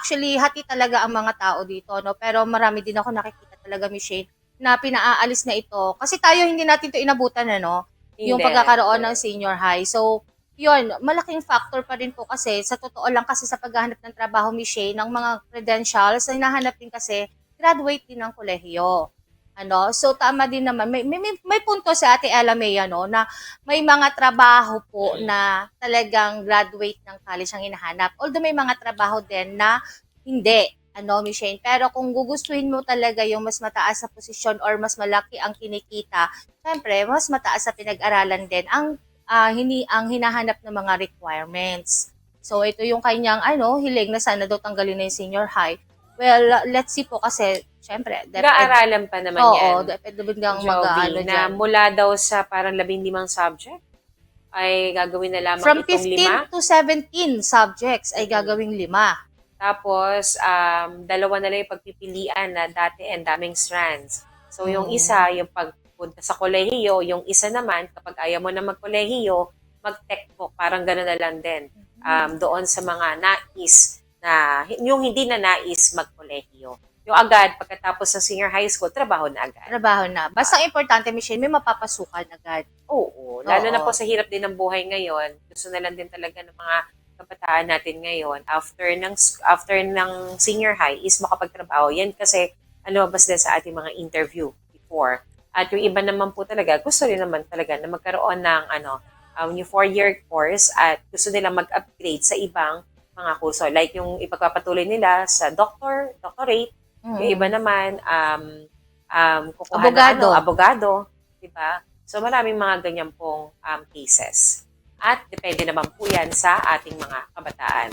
actually, hati talaga ang mga tao dito, no? Pero marami din ako nakikita talaga, Miss Shane, na pinaalis na ito. Kasi tayo hindi natin ito inabutan, ano? Yung Hindi. pagkakaroon ng senior high. So, yun, malaking factor pa rin po kasi sa totoo lang kasi sa paghahanap ng trabaho, Miss Shane, ng mga credentials, na hinahanap din kasi graduate din ng kolehiyo. Ano? So, tama din naman. May punto sa Ate Ella May, ano, na may mga trabaho po na talagang graduate ng college ang hinahanap. Although may mga trabaho din na hindi, ano, Michelle. Pero kung gugustuhin mo talaga yung mas mataas na posisyon or mas malaki ang kinikita, syempre, mas mataas sa pinag-aralan din ang hinahanap ng mga requirements. So, ito yung kanyang, hiling na sana daw tanggalin na yung senior high. Well, let's see po kasi, syempre, Nag-aaralan pa naman yan, oo, depende biglang Jovi, na dyan. mula daw sa parang 15 subject ay gagawin na lamang From itong 5. 15 to 17 subjects ay gagawing 5. Tapos, dalawa na lang yung pagpipilian na dati and daming strands. So, yung isa, yung pagpunta sa kolehiyo, yung isa naman, kapag ayaw mo na magkolehiyo, mag-techbook, parang gano'n na lang din. Doon sa mga nais na, yung hindi na nais magkolehiyo. Yung agad, pagkatapos ng senior high school, trabaho na agad. Trabaho na. Basta importante, Michelle, may mapapasukan agad. Oo. Lalo Oo. na po sa hirap din ng buhay ngayon. Gusto na lang din talaga ng mga kabataan natin ngayon after ng senior high is makapagtrabaho. Yan kasi lumabas din sa ating mga interview before. At yung iba naman po talaga, gusto rin naman talaga na magkaroon ng yung 4-year course at gusto nila mag-upgrade sa ibang mga kurso. Like yung ipagpapatuloy nila sa doctorate, yung iba naman, kukuha Abogado. ng abogado, diba? So maraming mga ganyan pong cases. At depende naman po yan sa ating mga kabataan.